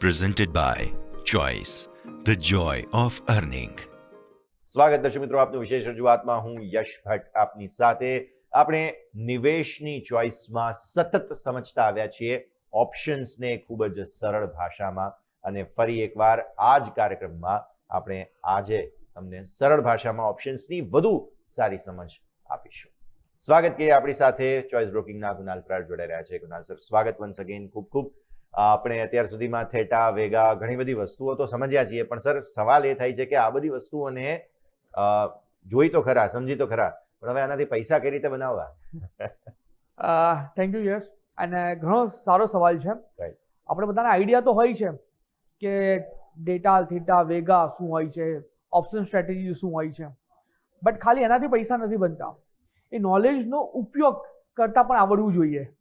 presented by Choice, the joy of earning. સ્વાગત દર્શક મિત્રો આપનું વિશેષ રજૂઆતમાં હું યશ ભટ્ટ આપની સાથે આપણે નિવેશની ચોઇસમાં સતત સમજતા આવ્યા છીએ ઓપ્શન્સને ખૂબ જ સરળ ભાષામાં અને ફરી એકવાર આ જ કાર્યક્રમમાં આપણે આજે તમને સરળ ભાષામાં ઓપ્શન્સની વધુ સારી સમજ આપીશું. સ્વાગત કરીએ આપણી સાથે ચોઇસ બ્રોકિંગના કુનાલ પ્રાડ જોડાઈ રહ્યા છે. કુનાલ સર, સ્વાગત વન્સ અગેન. ખૂબ ખૂબ આપણે અત્યાર સુધીમાં થેટા, વેગા, ઘણી બધી વસ્તુઓ તો સમજ્યા છીએ, પણ સર સવાલ એ થાય છે કે આ બધી વસ્તુઓને જોઈ તો ખરા, સમજી તો ખરા, પણ હવે આનાથી પૈસા કઈ રીતે બનાવવા? થેન્ક યુ યશ. અને ઘણો સારો સવાલ છે. Right. આપણે બધાને આઈડિયા તો હોય છે કે ડેટા, થીટા, વેગા શું હોય છે, ઓપ્શન સ્ટ્રેટેજી શું હોય છે, બટ ખાલી એનાથી પૈસા નથી બનતા. એ નોલેજનો ઉપયોગ કરતા પણ આવડવું જોઈએ.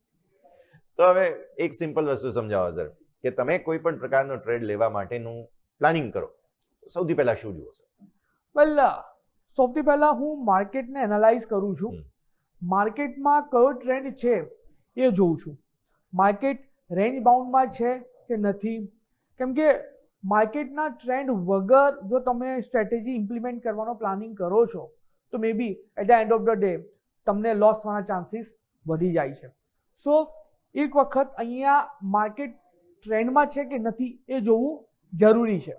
તો હવે એક સિમ્પલ વસ્તુ સમજાવો સર, કે તમે કોઈ પણ પ્રકારનો ટ્રેડ લેવા માટેનું પ્લાનિંગ કરો, સૌથી પહેલા શું જુઓ સર? વેલ, સૌથી પહેલાં હું માર્કેટને એનાલાઇઝ કરું છું. માર્કેટમાં કયો ટ્રેન્ડ છે એ જોઉં છું. માર્કેટ રેન્જ બાઉન્ડમાં છે કે નથી, કેમ કે માર્કેટના ટ્રેન્ડ વગર જો તમે સ્ટ્રેટેજી ઇમ્પ્લિમેન્ટ કરવાનો પ્લાનિંગ કરો છો તો maybe at the end of the day તમને લોસ થવાના ચાન્સીસ વધી જાય છે. સો એક વખત અહીંયા માર્કેટ ટ્રેન્ડમાં છે કે નથી એ જોવું જરૂરી છે.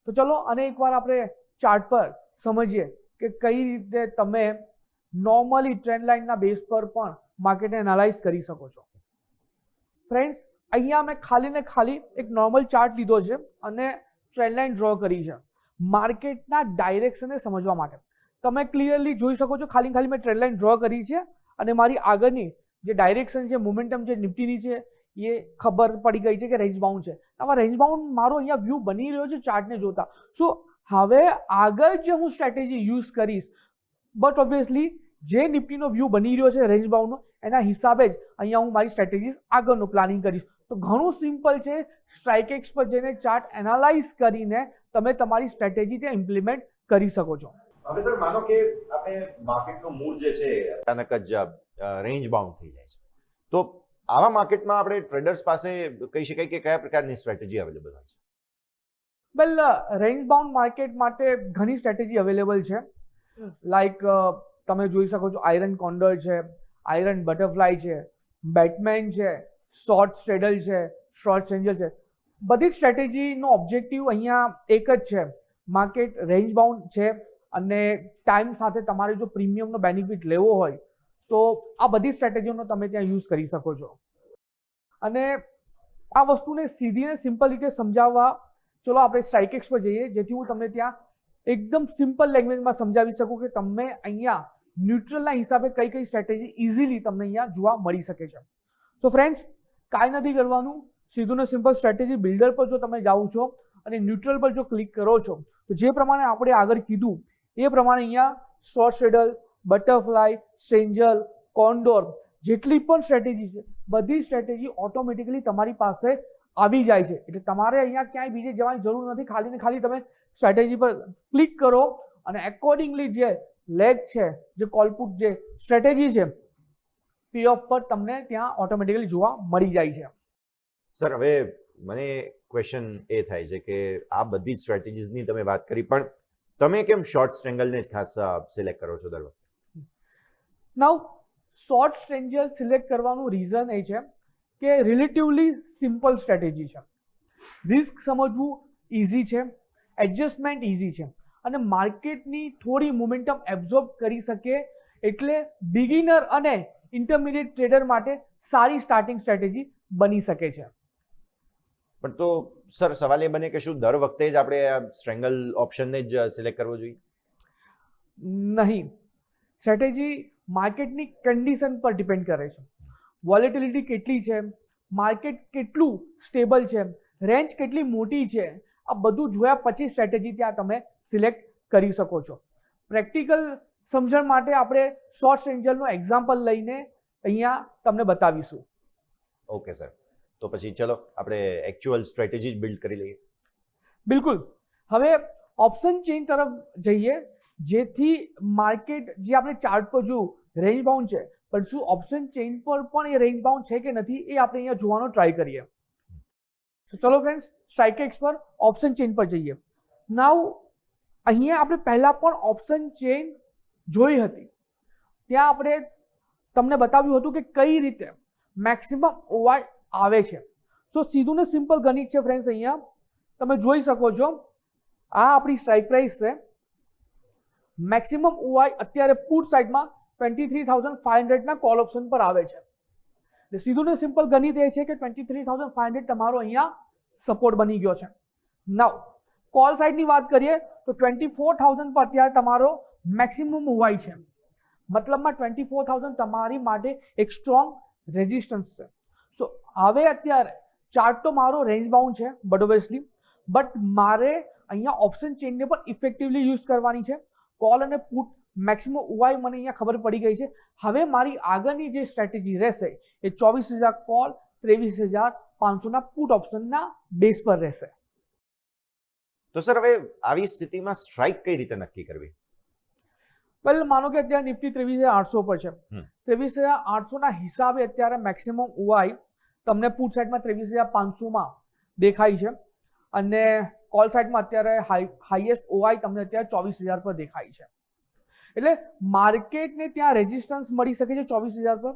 તો ચલો અને એકવાર આપણે ચાર્ટ પર સમજીએ કે કઈ રીતે તમે નોર્મલી ટ્રેન્ડ લાઇનના બેઝ પર પણ માર્કેટને એનાલાઇઝ કરી શકો છો. ફ્રેન્ડ્સ, અહીંયા મેં ખાલી ને ખાલી એક નોર્મલ ચાર્ટ લીધો છે અને ટ્રેન્ડ લાઇન ડ્રો કરી છે માર્કેટના ડાયરેક્શનને સમજવા માટે. તમે ક્લિયરલી જોઈ શકો છો, ખાલી મેં ટ્રેન્ડ લાઇન ડ્રો કરી છે અને મારી આગળની જે ડાયરેક્શન છે, મોમેન્ટમ છે નિફ્ટીની છે, એ ખબર પડી ગઈ છે કે રેન્જ બાઉન્ડ છે. આમાં રેન્જ બાઉન્ડ મારો અહીંયા વ્યૂ બની રહ્યો છે ચાર્ટને જોતા. સો હવે આગળ જે હું સ્ટ્રેટેજી યુઝ કરીશ, બટ ઓબ્વિયસલી જે નિફ્ટીનો વ્યૂ બની રહ્યો છે રેન્જ બાઉન્ડનો, એના હિસાબે જ અહીંયા હું મારી સ્ટ્રેટેજીસ આગળનું પ્લાનિંગ કરીશ. તો ઘણું સિમ્પલ છે. સ્ટ્રાઇકેક્સ પર જઈને ચાર્ટ એનાલાઇઝ કરીને તમે તમારી સ્ટ્રેટેજી ત્યાં ઇમ્પ્લિમેન્ટ કરી શકો છો. હવે સર માનો કે આપણે માર્કેટનું મૂળ જે છે અચાનક જ રેન્જ બાઉન્ડ થઈ જાય છે, તો આવા માર્કેટમાં આપણે ટ્રેડર્સ પાસે કહી શકાય કે કયા પ્રકારની સ્ટ્રેટેજી અવેલેબલ હોય છે? વેલ, રેન્જ બાઉન્ડ માર્કેટ માટે ઘણી સ્ટ્રેટેજી અવેલેબલ છે. લાઈક તમે જોઈ શકો છો આયરન કોન્ડર છે, આયરન બટરફ્લાય છે, બેટમેન છે, શોર્ટ સ્ટ્રેડલ છે, શોર્ટ સ્ટ્રેન્જલ છે. બધી સ્ટ્રેટેજીનો ઓબ્જેક્ટિવ અહીંયા એક જ છે. માર્કેટ રેન્જ બાઉન્ડ છે અને ટાઈમ સાથે તમારે જો પ્રીમિયમનો બેનિફિટ લેવો હોય તો આ બધી સ્ટ્રેટેજીઓનો તમે ત્યાં યુઝ કરી શકો છો. અને આ વસ્તુને સીધી ને સિમ્પલ રીતે સમજાવવા ચલો આપણે સ્ટ્રાઇકેક્સ પર જઈએ, જેથી હું તમને ત્યાં એકદમ સિમ્પલ લેંગ્વેજમાં સમજાવી શકું કે તમને અહીંયા ન્યુટ્રલના હિસાબે કઈ કઈ સ્ટ્રેટેજી ઇઝીલી તમને અહીંયા જોવા મળી શકે છે. સો ફ્રેન્ડ્સ, કાંઈ નથી કરવાનું, સીધું ને સિમ્પલ સ્ટ્રેટેજી બિલ્ડર પર જો તમે જાઓ છો અને ન્યુટ્રલ પર જો ક્લિક કરો છો તો જે પ્રમાણે આપણે આગળ કીધું એ પ્રમાણે અહીંયા શોર્ટ સ્ટ્રેડલ, બટરફ્લાય, સ્ટ્રેન્જલ, કોન્ડોર જેટલી પણ સ્ટ્રેટેજી છે બધી સ્ટ્રેટેજી ઓટોમેટિકલી તમારી પાસે આવી જાય છે. એટલે તમારે અહીંયા ક્યાંય બીજે જવાની જરૂર નથી. ખાલી ને ખાલી તમે સ્ટ્રેટેજી પર ક્લિક કરો અને એકોર્ડિંગલી જે લેગ છે, જે કોલપુટ જે સ્ટ્રેટેજી છે, પે ઓફ પર તમને ત્યાં ઓટોમેટિકલી જોવા મળી જાય છે. સર હવે મને ક્વેશ્ચન એ થાય છે કે આ બધી સ્ટ્રેટેજીસની તમે વાત કરી, પણ તમે કેમ શોર્ટ સ્ટ્રેંગલને જ ખાસ સિલેક્ટ કરો છો દર વખતે? નાઉ શોર્ટ સ્ટ્રેન્જલ સિલેક્ટ કરવાનું રીઝન એ છે કે રિલેટિવલી સિમ્પલ સ્ટ્રેટેજી છે, રિસ્ક સમજવું ઇઝી છે, એડજસ્ટમેન્ટ ઇઝી છે અને માર્કેટની થોડી મોમેન્ટમ એબ્ઝોર્બ કરી શકે, એટલે બિગિનર અને ઇન્ટરમીડિયેટ ટ્રેડર માટે સારી સ્ટાર્ટિંગ સ્ટ્રેટેજી બની શકે છે. પણ તો સર સવાલ એ બને કે શું દર વખતે જ આપણે આ સ્ટ્રેંગલ ઓપ્શનને જ સિલેક્ટ કરવો જોઈએ? નહીં, સ્ટ્રેટેજી માર્કેટની કન્ડિશન પર ડિપેન્ડ કરે છે. વોલેટિલિટી કેટલી છે, માર્કેટ કેટલું સ્ટેબલ છે, રેન્જ કેટલી મોટી છે, આ બધું જોયા પછી સ્ટ્રેટેજી ત્યાં તમે સિલેક્ટ કરી શકો છો. પ્રેક્ટિકલ સમજણ માટે આપણે શોર્ટ સ્ટ્રેન્જલનો એક્ઝામ્પલ લઈને અહીંયા તમને બતાવીશું. ઓકે સર, તો પછી ચલો આપણે એકચ્યુઅલ સ્ટ્રેટેજી જ બિલ્ડ કરી લઈએ. બિલકુલ. હવે ઓપ્શન ચેઇન તરફ જઈએ, જેથી માર્કેટ જે આપણે ચાર્ટ પર જોયું રેન્જ બાઉન્ડ છે, પણ શું ઓપ્શન ચેઇન પર પણ એ રેન્જ બાઉન્ડ છે કે નથી એ આપણે અહીંયા જોવાનો ટ્રાય કરીએ. તો ચલો ફ્રેન્ડ્સ સ્ટ્રાઇકેક્સ પર ઓપ્શન ચેન પર જઈએ. નાઉ અહીંયા આપણે પહેલા પણ ઓપ્શન ચેન જોઈ હતી. ત્યાં આપણે તમને બતાવ્યું હતું કે કઈ રીતે મેક્સિમમ ઓવાય આવે છે. સો સીધું ને સિમ્પલ ગણિત છે ફ્રેન્ડ્સ. અહીંયા તમે જોઈ શકો છો આ આપણી સ્ટ્રાઇક પ્રાઇસ છે. મેક્સિમમ ઓવાય અત્યારે પુટ સાઇડમાં 23,500 ના કોલ ઓપ્શન પર આવે છે. એટલે સીધું ને સિમ્પલ ગણિત એ છે કે 23,500 તમારો અહીંયા સપોર્ટ બની ગયો છે. નાઉ કોલ સાઇડની વાત કરીએ તો 24,000 પર અત્યારે તમારો મેક્સિમમ ઓવાય છે. મતલબમાં 24,000 તમારી માટે એક સ્ટ્રોંગ રેઝિસ્ટન્સ છે. સો હવે અત્યારે ચાર્ટ તો મારો રેન્જ બાઉન્ડ છે બટ મારે અહીંયા ઓપ્શન ચેનને પણ ઇફેક્ટિવલી યુઝ કરવાની છે. કોલ અને પુટ મેક્સિમમ ઓવાય મને અહીંયા ખબર પડી ગઈ છે. હવે મારી આગળની જે સ્ટ્રેટેજી રહેશે એ 24,000 કોલ 23,500 પુટ ઓપ્શનના બેઝ પર રહેશે. તો સર હવે આવી સ્થિતિમાં સ્ટ્રાઇક કઈ રીતે નક્કી કરવી? વેલ માનો કે અત્યારે નિફ્ટી 23,800 પર છે. 23,800 ના હિસાબે અત્યારે મેક્સિમમ ઓવાય તમને પુટ સાઇડમાં 23,500 દેખાય છે અને કોલ સાઇડમાં અત્યારે હાઈએસ્ટ ઓવાય તમને અત્યારે 24,000 પર દેખાય છે. એટલે માર્કેટને ત્યાં રેઝિસ્ટન્સ મળી શકે છે 24,000 પર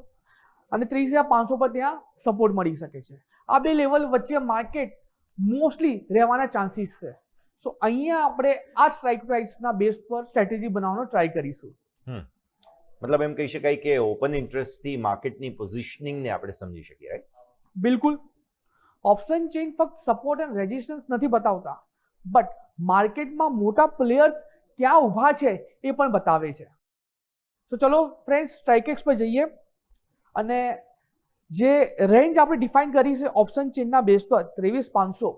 અને 23,500 પર ત્યાં સપોર્ટ મળી શકે છે. આ બે લેવલ વચ્ચે માર્કેટ મોસ્ટલી રહેવાના ચાન્સીસ છે. સો અહીંયા આપણે આ સ્ટ્રાઇક પ્રાઇસના બેઝ પર સ્ટ્રેટેજી બનાવવાનો ટ્રાય કરીશું. મતલબ એમ કહી શકાય કે ઓપન ઇન્ટરેસ્ટથી માર્કેટની પોઝિશનિંગને આપણે સમજી શકીએ, રાઈટ? બિલકુલ. ઓપ્શન ચેન ફક્ત સપોર્ટ એન્ડ રેઝિસ્ટન્સ નથી બતાવતા બટ માર્કેટમાં મોટા પ્લેયર્સ ક્યાં ઊભા છે એ પણ બતાવે છે. તો ચલો ફ્રેન્ડ્સ સ્ટ્રાઇકેક્સ પર જઈએ અને જે રેન્જ આપણે ડિફાઇન કરી છે ઓપ્શન ચેનના બેઝ પર 23,500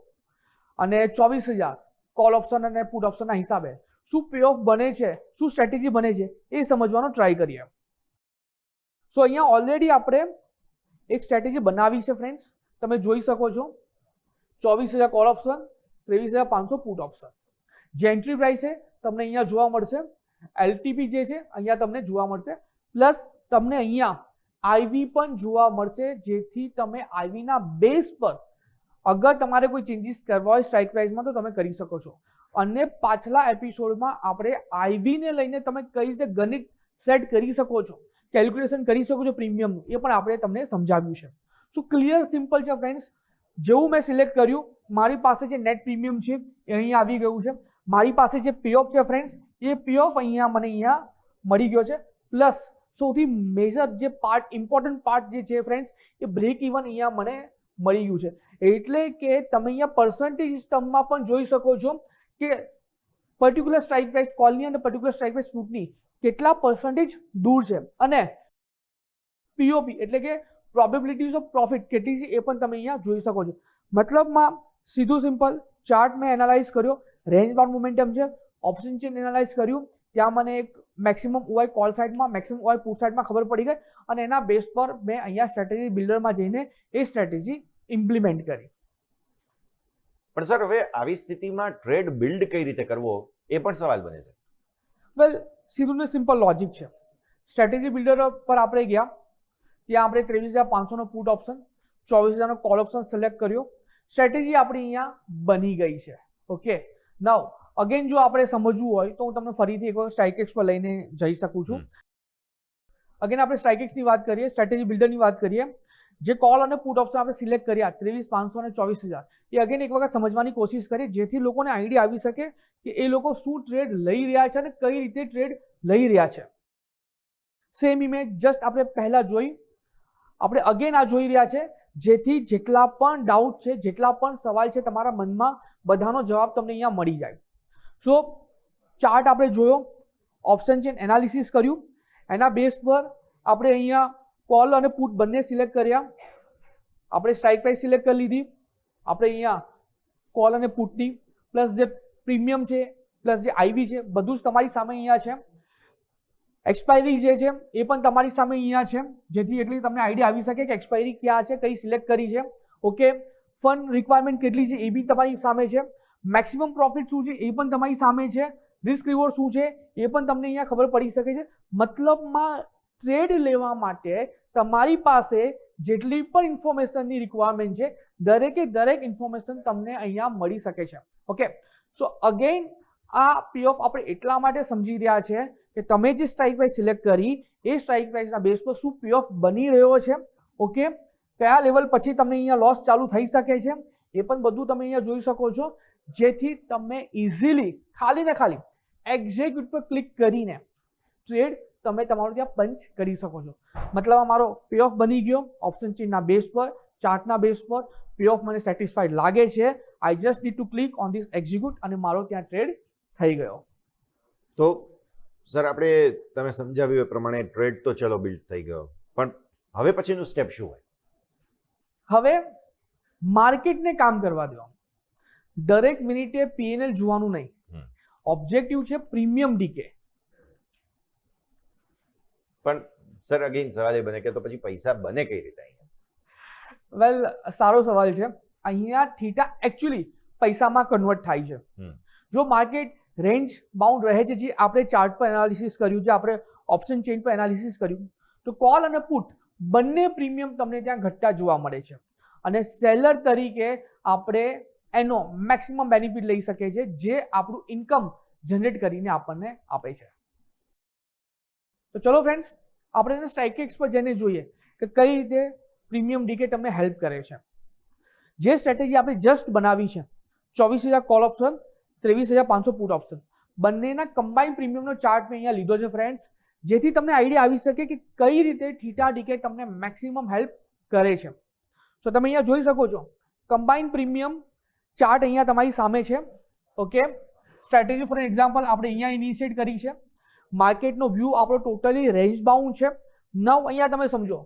અને 24,000 કોલ ઓપ્શન અને પુટ ઓપ્શનના હિસાબે શું પે ઓફ બને છે, શું સ્ટ્રેટેજી બને છે એ સમજવાનો ટ્રાય કરીએ. સો અહીંયા ઓલરેડી આપણે એક સ્ટ્રેટેજી બનાવી છે ફ્રેન્ડ્સ. તમે જોઈ શકો છો 24,000 કોલ ઓપ્શન 23,500 પુટ ઓપ્શન. જે એન્ટ્રી પ્રાઇસ છે તમને અહીંયા જોવા મળશે. એલટીપી જે છે અહીંયા તમને જોવા મળશે પ્લસ તમને અહીંયા આઈવી પણ જોવા મળશે જેથી તમે આઈવીના બેઝ પર અગર તમારે કોઈ ચેન્જીસ કરવા હોય સ્ટ્રાઇક પ્રાઇસમાં તો તમે કરી શકો છો. અને પાછલા એપિસોડમાં આપણે આઈવીને લઈને તમે કઈ રીતે ગણિત સેટ કરી શકો છો, કેલ્ક્યુલેશન કરી શકો છો પ્રીમિયમનું, એ પણ આપણે તમને સમજાવ્યું છે. સો ક્લિયર સિમ્પલ છે ફ્રેન્ડ્સ. જેવું મેં સિલેક્ટ કર્યું મારી પાસે જે નેટ પ્રીમિયમ છે એ અહીંયા આવી ગયું છે. મારી પાસે જે પે ઓફ છે ફ્રેન્ડ્સ એ પે ઓફ અહીંયા મને અહીંયા મળી ગયો છે. પ્લસ સૌથી મેજર જે પાર્ટ ઇમ્પોર્ટન્ટ પાર્ટ જે છે ફ્રેન્ડ્સ એ બ્રેક ઇવન અહીંયા મને મળી ગયું છે. એટલે કે તમે અહીંયા પર્સન્ટેજ ટર્મમાં પણ જોઈ શકો છો કે પર્ટિક્યુલર સ્ટ્રાઇક પ્રાઇસ કોલની અને પર્ટિક્યુલર સ્ટ્રાઇક પ્રાઇસ પુટની કેટલા પર્સન્ટેજ દૂર છે અને પીઓપી એટલે કે પ્રોબેબિલિટીઝ ઓફ પ્રોફિટ કેટલી છે એ પણ તમે અહીંયા જોઈ શકો છો. મતલબમાં સીધું સિમ્પલ ચાર્ટ મેં એનાલાઇઝ કર્યો, રેન્જ બાઉન્ડ મોમેન્ટમ છે, ઓપ્શન ચેન એનાલાઇઝ કર્યું, ત્યાં મને એક મેક્સિમમ ઓવાય કોલ સાઇડમાં મેક્સિમમ ઓવાય પુટ સાઇડમાં ખબર પડી ગઈ અને એના બેઝ પર મેં અહીંયા સ્ટ્રેટેજી બિલ્ડરમાં જઈને એ સ્ટ્રેટેજી ઇમ્પ્લિમેન્ટ કરી. પણ સર હવે આવી સ્થિતિમાં ટ્રેડ બિલ્ડ કઈ રીતે કરવો એ પણ સવાલ બને છે. વેલ સીધું ને સિમ્પલ લોજિક છે. સ્ટ્રેટેજી બિલ્ડર પર આપણે ગયા, ત્યાં આપણે 23,500 put option 24,000 call option select કર્યો. સ્ટ્રેટેજી આપણી અહીંયા બની ગઈ છે. ઓકે, નાઉ અગેન જો આપણે સમજવું હોય તો હું તમને ફરીથી એક વખત સ્ટ્રાઇકેક્સ પર લઈને જઈ શકું છું. અગેન આપણે સ્ટ્રાઇકેક્સની વાત કરીએ, સ્ટ્રેટેજી બિલ્ડરની વાત કરીએ. જે કોલ અને પુટ ઓપ્શન આપણે સિલેક્ટ કર્યા 23,500 અને 24,000 એ અગેન એક વખત સમજવાની કોશિશ કરીએ જેથી લોકોને આઈડિયા આવી શકે કે એ લોકો શું ટ્રેડ લઈ રહ્યા છે અને કઈ રીતે ટ્રેડ લઈ રહ્યા છે. સેમ ઇમેજ જસ્ટ આપણે પહેલા જોઈ, આપણે અગેન આ જોઈ રહ્યા છે જેથી જેટલા પણ ડાઉટ છે, જેટલા પણ સવાલ છે તમારા મનમાં બધાનો જવાબ તમને અહીંયા મળી જાય. સો ચાર્ટ આપણે જોયો, ઓપ્શન ચેન એનાલિસિસ કર્યું, એના બેઝ પર આપણે અહીંયા કોલ અને પુટ બંને સિલેક્ટ કર્યા. આપણે સ્ટ્રાઇક પ્રાઇસ સિલેક્ટ કરી લીધી. આપણે અહીંયા કોલ અને પુટની પ્લસ જે પ્રીમિયમ છે પ્લસ જે આઈવી છે બધું જ તમારી સામે અહીંયા છે. એક્સપાયરી જે છે એ પણ તમારી સામે અહીંયા છે જેથી એટલી તમને આઈડિયા આવી શકે કે એક્સપાયરી ક્યાં છે, કઈ સિલેક્ટ કરી છે. ઓકે, ફંડ રિક્વાયરમેન્ટ કેટલી છે એ બી તમારી સામે છે. મેક્સિમમ પ્રોફિટ શું છે એ પણ તમારી સામે છે. રિસ્ક રિવોર્ડ શું છે એ પણ તમને અહીંયા ખબર પડી શકે છે. મતલબમાં ટ્રેડ લેવા માટે તમારી પાસે જેટલી પણ ઇન્ફોર્મેશનની રિક્વાયરમેન્ટ છે દરેકે દરેક ઇન્ફોર્મેશન તમને અહીંયા મળી શકે છે. ઓકે, સો અગેન આ પી ઓફ આપણે એટલા માટે સમજી રહ્યા છે કે તમે જે સ્ટ્રાઇક પ્રાઇસ સિલેક્ટ કરી એ સ્ટ્રાઇક પ્રાઇસના બેઝ પર શું પી ઓફ બની રહ્યો છે. ઓકે, કયા લેવલ પછી તમને અહીંયા લોસ ચાલુ થઈ શકે છે એ પણ બધું તમે અહીંયા જોઈ શકો છો, જેથી તમે ઇઝીલી ખાલી ને ખાલી એક્ઝિક્યુટ પર ક્લિક કરીને ટ્રેડ તમે તમારું ત્યાં પંચ કરી શકો છો. મતલબ અમારો પે ઓફ બની ગયો ઓપ્શન ચેનના બેઝ પર, ચાર્ટના બેઝ પર પે ઓફ મને સેટિસ્ફાઈડ લાગે છે. I just need to click on this execute અને મારો ત્યાં ટ્રેડ થઈ ગયો. તો સર આપણે તમે સમજાવ્યું એ પ્રમાણે ટ્રેડ તો ચલો બિલ્ડ થઈ ગયો, પણ હવે પછીનું સ્ટેપ શું હોય? હવે માર્કેટને કામ કરવા દો. દરેક મિનિટે પીએનએલ જોવાનું નહીં. ઓબ્જેક્ટિવ છે પ્રીમિયમ ડીકે. પણ સર અગેન સવાલ એ બને કે તો પછી પૈસા બને કઈ રીતે અહીંયા? વેલ, સારો સવાલ છે. અહીંયા થીટા એકચ્યુઅલી પૈસામાં કન્વર્ટ થાય છે. જો માર્કેટ રેન્જ બાઉન્ડ રહે છે, જે આપણે ચાર્ટ પર એનાલિસિસ કર્યું છે, આપણે ઓપ્શન ચેન પર એનાલિસિસ કર્યું, તો કોલ અને પુટ બંને પ્રીમિયમ તમને ત્યાં ઘટતા જોવા મળે છે અને સેલર તરીકે આપણે એનો મેક્સિમમ બેનિફિટ લઈ શકીએ છીએ, જે આપણું ઇન્કમ જનરેટ કરીને આપણને આપે છે. તો ચલો ફ્રેન્ડ્સ, આપણે એને સ્ટ્રાઇકેક્સ પર જઈને જોઈએ કે કઈ રીતે પ્રીમિયમ ડીકે તમને હેલ્પ કરે છે. જે સ્ટ્રેટેજી આપણે જસ્ટ બનાવી છે 24,000 કોલ ઓપ્શન, 23,500 પુટ ઓપ્શન, બંનેના કમ્બાઇન પ્રીમિયમનો ચાર્ટ મેં અહીંયા લીધો છે ફ્રેન્ડ્સ, જેથી તમને આઈડિયા આવી શકે કે કઈ રીતે થીટા ડીકે તમને મેક્સિમમ હેલ્પ કરે છે. તો તમે અહીંયા જોઈ શકો છો કમ્બાઇન પ્રીમિયમ ચાર્ટ અહીંયા તમારી સામે છે. ઓકે, સ્ટ્રેટેજી ફોર એક્ઝામ્પલ આપણે અહીંયા ઇનિશિએટ કરી છે. માર્કેટનો વ્યૂ આપણો ટોટલી રેન્જ બાઉન્ડ છે. નવ અહીંયા તમે સમજો,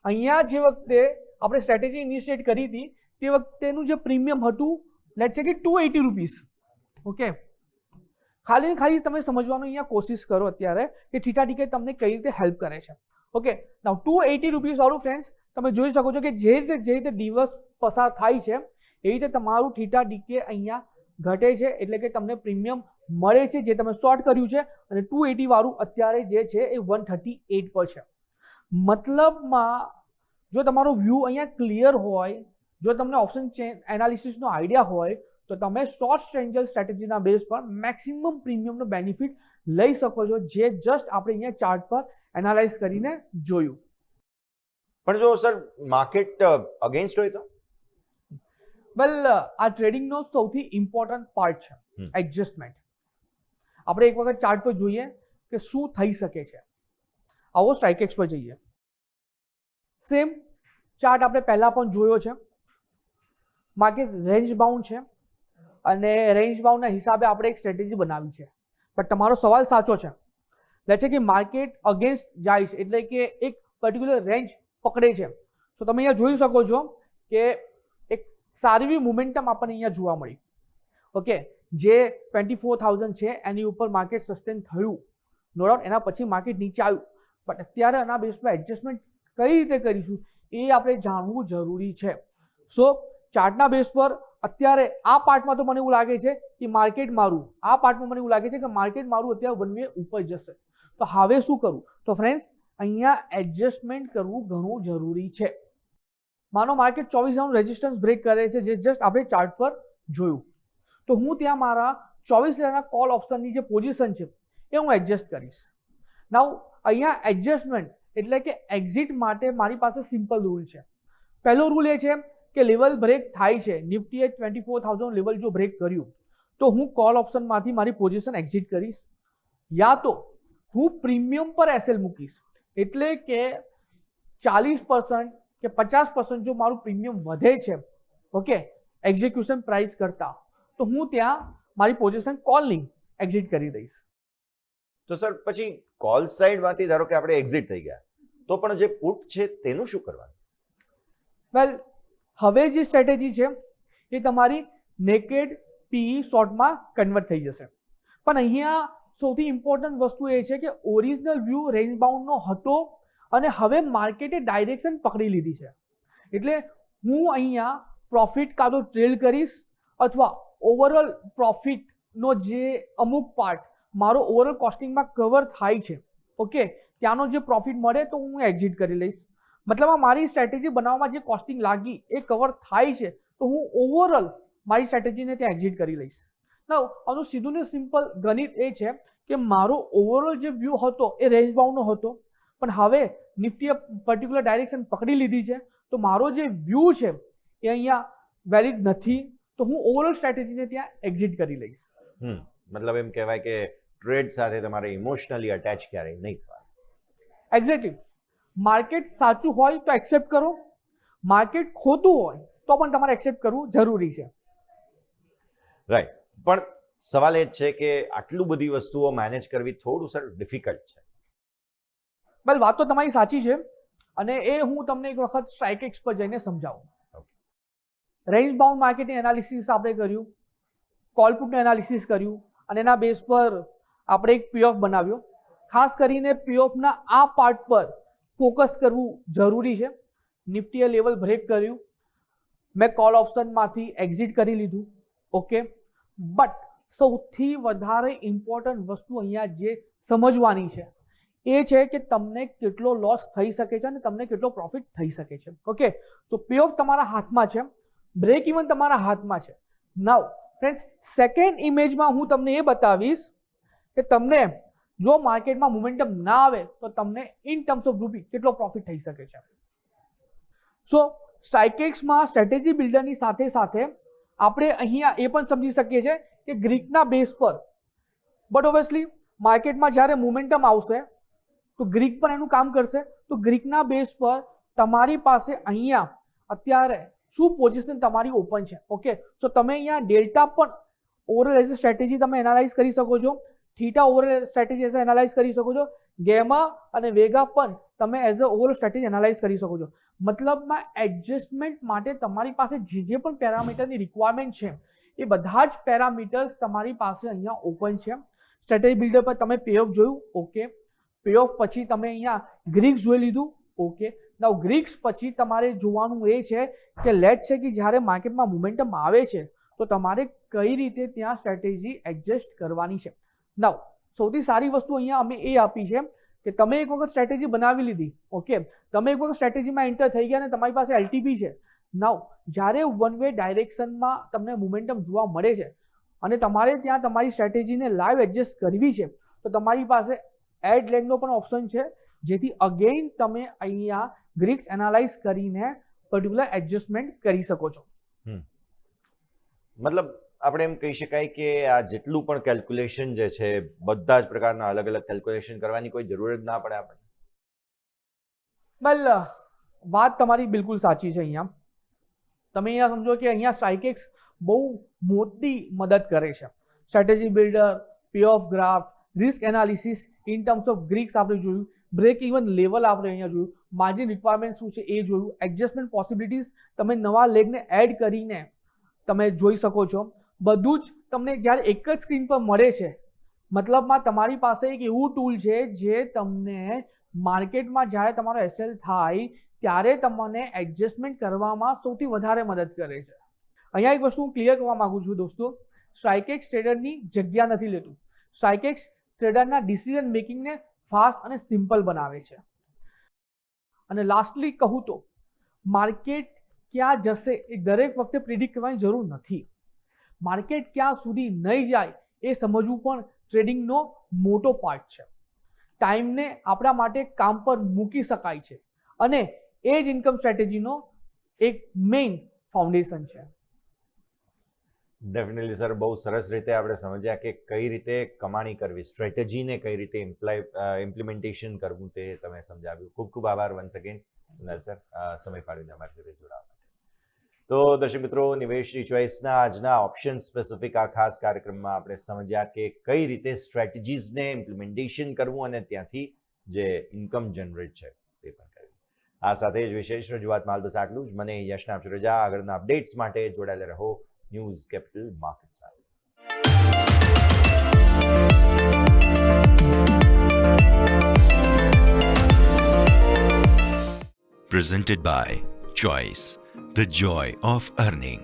અહીંયા જે વખતે આપણે સ્ટ્રેટેજી ઇનિશિએટ કરી હતી તે વખતેનું જે પ્રીમિયમ હતું લેટ્સ સે કે 280 રૂપીસ. ઓકે, ખાલી ખાલી તમે સમજવાનું અહીંયા કોશિશ કરો અત્યારે કે થીટા ડીકે તમને કઈ રીતે હેલ્પ કરે છે. ઓકે, નાઉ 280 રૂપીસ વાળું ફ્રેન્ડ્સ તમે જોઈ શકો છો કે જે રીતે દિવસ પસાર થાય છે એ રીતે તમારું થીટા ડીકે અહીંયા ઘટે છે, એટલે કે તમને પ્રીમિયમ મળે છે જે તમે શોર્ટ કર્યું છે, અને 280 વાળું અત્યારે જે છે એ 138 પર છે. મતલબમાં જો તમારો વ્યૂ અહીંયા ક્લિયર હોય, જો તમને ઓપ્શન ચેન એનાલિસિસનો આઈડિયા હોય, તો તમે શોર્ટ સ્ટ્રેન્જર સ્ટ્રેટેજીના બેઝ પર મેક્સિમમ પ્રીમિયમનો બેનિફિટ લઈ શકો છો, જે જસ્ટ આપણે અહીંયા ચાર્ટ પર એનાલાઇઝ કરીને જોયું. પણ જો સર માર્કેટ અગેન્સ્ટ હોય તો? વેલ, આ ટ્રેડિંગનો સૌથી ઇમ્પોર્ટન્ટ પાર્ટ છે એડજસ્ટમેન્ટ. આપણે એક વખત ચાર્ટ પર જોઈએ કે શું થઈ શકે છે. આવો સ્ટ્રાઇકેક્સ પર જઈએ. સેમ ચાર્ટ આપણે પહેલા પણ જોયો છે. માર્કેટ રેન્જ બાઉન્ડ છે અને રેન્જ બાઉન્ડના હિસાબે આપણે એક સ્ટ્રેટેજી બનાવી છે. પણ તમારો સવાલ સાચો છે. લેટ્સ સે કે માર્કેટ અગેન્સ્ટ જાય છે, એટલે કે એક પર્ટિક્યુલર રેન્જ પકડે છે, તો તમે અહીંયા જોઈ શકો છો કે એક સારી એવી મોમેન્ટમ આપણને અહીંયા જોવા મળી. ઓકે, જે 24,000 છે એની ઉપર માર્કેટ સસ્ટેન થયું, નો ડાઉટ. એના પછી માર્કેટ નીચે આવ્યું, બટ અત્યારે આના બેઝ પર એડજસ્ટમેન્ટ કઈ રીતે કરીશું એ આપણે જાણવું જરૂરી છે. સો ચાર્ટના બેઝ પર અત્યારે આ પાર્ટમાં તો મને એવું લાગે છે કે માર્કેટ મારું અત્યારે વન વે ઉપર જશે. તો હવે શું કરવું? તો ફ્રેન્ડ્સ, અહીંયા એડજસ્ટમેન્ટ કરવું ઘણું જરૂરી છે. માનો માર્કેટ 24,000 રેઝિસ્ટન્સ બ્રેક કરે છે, જે જસ્ટ આપણે ચાર્ટ પર જોયું, તો હું ત્યાં મારા 24,000 કોલ ઓપ્શનની જે પોઝિશન છે એ હું એડજસ્ટ કરીશ. નાઉ અહીંયા એડજસ્ટમેન્ટ એટલે કે એક્ઝિટ માટે મારી પાસે સિમ્પલ રૂલ છે. પહેલો રૂલ એ છે કે લેવલ બ્રેક થાય છે, નિફ્ટીએ 24,000 લેવલ જો બ્રેક કર્યું તો હું કોલ ઓપ્શનમાંથી મારી પોઝિશન એક્ઝિટ કરીશ, યા તો હું પ્રીમિયમ પર એસએલ મૂકીશ. એટલે કે 40% કે 50% જો મારું પ્રીમિયમ વધે છે, ઓકે, એક્ઝિક્યુશન પ્રાઇસ કરતા, તો હું ત્યાં મારી પોઝિશન કોલની એક્ઝિટ કરી દઈશ. તો સર પછી કોલ સાઈડમાંથી ધારો કે આપણે એક્ઝિટ થઈ ગયા, તો પણ જે પુટ છે તેનું શું કરવાનું? વેલ, હવે જે સ્ટ્રેટેજી છે એ તમારી નેકેડ પીઈ શોર્ટમાં કન્વર્ટ થઈ જશે. પણ અહીંયા સૌથી ઇમ્પોર્ટન્ટ વસ્તુ એ છે કે ઓરિજિનલ વ્યૂ રેન્જ બાઉન્ડનો હતો અને હવે માર્કેટે ડાયરેક્શન પકડી લીધી છે. એટલે હું અહીંયા પ્રોફિટ કાં તો ટ્રેલ કરીશ અથવા ઓવરઓલ પ્રોફિટનો જે અમુક પાર્ટ મારો ઓવરઓલ કોસ્ટિંગમાં કવર થાય છે, ઓકે, ત્યાંનો જે પ્રોફિટ મળે તો હું એક્ઝિટ કરી લઈશ. મતલબ મારી સ્ટ્રેટેજી બનાવવામાં જે કોસ્ટિંગ લાગી એ કવર થાય છે તો હું ઓવરઓલ મારી સ્ટ્રેટેજીને ત્યાં એક્ઝિટ કરી લઈશ. ના, આનું સીધું ને સિમ્પલ ગણિત એ છે કે મારો ઓવરઓલ જે વ્યૂ હતો એ રેન્જ બાઉન્ડનો હતો, પણ હવે નિફ્ટીએ પર્ટિક્યુલર ડાયરેક્શન પકડી લીધી છે તો મારો જે વ્યૂ છે એ અહીંયા વેલિડ નથી, તો હું ઓવરઓલ સ્ટ્રેટેજીને ત્યાં એક્ઝિટ કરી લઈશ. મતલબ એમ કહેવાય કે ટ્રેડ સાથે તમારે ઇમોશનલી અટેચ ક્યારેય નહીં થવા. એક્ઝેક્ટલી. માર્કેટ સાચું હોય તો એક્સેપ્ટ કરો, માર્કેટ ખોટું હોય તો પણ તમારે એક્સેપ્ટ કરવું જરૂરી છે. રાઈટ. પણ સવાલ એ જ છે કે આટલું બધી વસ્તુઓ મેનેજ કરવી થોડું સર ડિફિકલ્ટ છે. વેલ, વાત તો તમારી સાચી છે અને એ હું તમને એક વખત સ્ટ્રાઇકેક્સ પર જઈને સમજાવું. રેન્જ બાઉન્ડ માર્કેટિંગ એનાલિસિસ આપણે કર્યું, કોલ પુટનું એનાલિસિસ કર્યું અને એના બેઝ પર આપણે એક પીઓફ બનાવ્યો. ખાસ કરીને પીઓફના આ પાર્ટ પર ફોકસ કરવું જરૂરી છે. નિફ્ટીએ લેવલ બ્રેક કર્યું, મેં કોલ ઓપ્શનમાંથી એક્ઝિટ કરી લીધું. ઓકે, બટ સૌથી વધારે ઇમ્પોર્ટન્ટ વસ્તુ અહીંયા જે સમજવાની છે એ છે કે તમને કેટલો લોસ થઈ શકે છે અને તમને કેટલો પ્રોફિટ થઈ શકે છે. ઓકે, તો પીઓફ તમારા હાથમાં છે, બ્રેક ઇવન તમારા હાથમાં છે. નાઉ ફ્રેન્ડ્સ, સેકન્ડ ઇમેજમાં હું તમને એ બતાવીશ કે તમને જો માર્કેટમાં મોમેન્ટમ ના આવે તો તમને ઇન ટર્મ્સ ઓફ રૂપી કેટલો પ્રોફિટ થઈ શકે છે. સો સ્ટ્રાઇકેક્સમાં સ્ટ્રેટેજી બિલ્ડરની સાથે સાથે આપણે અહીંયા એ પણ સમજી શકીએ છીએ કે ગ્રીકના બેઝ પર, બટ ઓબ્વિયસલી માર્કેટમાં જ્યારે મોમેન્ટમ આવશે તો ગ્રીક પણ એનું કામ કરશે. તો ગ્રીકના બેઝ પર તમારી પાસે અહીંયા અત્યારે શું પોઝિશન તમારી ઓપન છે. ઓકે, સો તમે અહીંયા ડેલ્ટા પણ ઓવરઓલ એઝ અ સ્ટ્રેટેજી તમે એનાલાઇઝ કરી શકો છો, theta overall strategy as analyse કરી શકો છો, ગેમા અને વેગા પણ તમે as a overall strategy analyse કરી શકો છો. મતલબમાં એડજસ્ટમેન્ટ માટે તમારી પાસે જે પણ પેરામીટરની રિક્વાયરમેન્ટ છે એ બધા જ પેરામીટર્સ તમારી પાસે અહીંયા ઓપન છે. સ્ટ્રેટેજી બિલ્ડર પર તમે પેઓફ જોયું. ઓકે, પેઓફ પછી તમે અહીંયા ગ્રીક્સ જોઈ લીધું. ઓકે, નાઉ ગ્રીક્સ પછી તમારે જોવાનું એ છે કે લેટ છે કે જ્યારે માર્કેટમાં મોમેન્ટમ આવે છે તો તમારે કઈ રીતે ત્યાં સ્ટ્રેટેજી એડજસ્ટ કરવાની છે. નાઉ સૌથી સારી વસ્તુ અહીંયા અમે એ આપી છે કે તમે એક વખત સ્ટ્રેટેજી બનાવી લીધી. ઓકે, તમે એક વખત સ્ટ્રેટેજીમાં એન્ટર થઈ ગયા અને તમારી પાસે એલટીપી છે. નાઉ જ્યારે વન વે ડાયરેક્શનમાં તમને મોમેન્ટમ જોવા મળે છે અને તમારે ત્યાં તમારી સ્ટ્રેટેજીને લાઈવ એડજસ્ટ કરવી છે તો તમારી પાસે એડ લેગનો પણ ઓપ્શન છે, જેથી અગેન તમે અહીંયા ગ્રીક્સ એનાલાઇઝ કરીને પર્ટિક્યુલર એડજસ્ટમેન્ટ કરી શકો છો. મતલબ આપણે એમ કહી શકાય કે આ જેટલું પણ કેલ્ક્યુલેશન જે છે બધા જ પ્રકારના અલગ અલગ કેલ્ક્યુલેશન કરવાની કોઈ જરૂર જ ના પડે આપણને. વેલ, વાત તમારી બિલકુલ સાચી છે. અહીંયા તમે અહીંયા સમજો કે અહીંયા સ્ટ્રાઇકેક્સ બહુ મોટી મદદ કરે છે. Strategy builder, payoff graph, risk analysis, in terms of Greeks આપણે જોયું, બ્રેક ઇવન લેવલ આપણે અહીંયા જોયું, માર્જિન રિક્વાયરમેન્ટ શું છે એ જોયું, એડજસ્ટમેન્ટ પોસિબિલિટીઝ તમે નવા લેગને એડ કરીને તમે જોઈ શકો છો. બધું જ તમને જ્યારે એક જ સ્ક્રીન પર મળે છે. મતલબમાં તમારી પાસે એક એવું ટૂલ છે જે તમને માર્કેટમાં જ્યારે તમારો એસએલ થાય ત્યારે તમને એડજસ્ટમેન્ટ કરવામાં સૌથી વધારે મદદ કરે છે. અહીંયા એક વસ્તુ હું ક્લિયર કરવા માંગુ છું દોસ્તો, સ્ટ્રાઇકેક્સ ટ્રેડરની જગ્યા નથી લેતું. સ્ટ્રાઇકેક્સ ટ્રેડરના ડિસિઝન મેકિંગને ફાસ્ટ અને સિમ્પલ બનાવે છે. અને લાસ્ટલી કહું તો માર્કેટ ક્યાં જશે એ દરેક વખતે પ્રિડિક્ટ કરવાની જરૂર નથી. માર્કેટ ક્યાં સુધી નહીં જાય એ સમજવું પણ ટ્રેડિંગનો મોટો પાર્ટ છે. ટાઈમને આપણા માટે કામ પર મૂકી શકાય છે અને એ જ ઇન્કમ સ્ટ્રેટેજીનો એક મેઇન ફાઉન્ડેશન છે. ડેફિનેટલી સર, બહુ સરસ રીતે આપણે સમજ્યા કે કઈ રીતે કમાણી કરવી, સ્ટ્રેટેજીને કઈ રીતે ઇમ્પ્લિમેન્ટેશન કરવું તે તમે સમજાવ્યું. ખૂબ ખૂબ આભાર વન્સ અગેન સર સમય ફાળવીને અમારી સાથે જોડાવા માટે. તો દર્શક મિત્રો, નિવેશની ચોઇસના આજના ઓપ્શન સ્પેસિફિક આ ખાસ કાર્યક્રમમાં આપણે સમજ્યા કે કઈ રીતે સ્ટ્રેટેજીસને ઇમ્પ્લિમેન્ટેશન કરવું અને ત્યાંથી જે ઇન્કમ જનરેટ છે તે પણ કરવી. આ સાથે જ વિશેષ રજૂઆતમાં હાલ બસ આટલું જ. મને યશના આપશો રજા. આગળના અપડેટ્સ માટે જોડાયેલા રહો ન્યૂઝ કેપિટલ માર્કેટ સાથે. Presented by Choice, the joy of earning.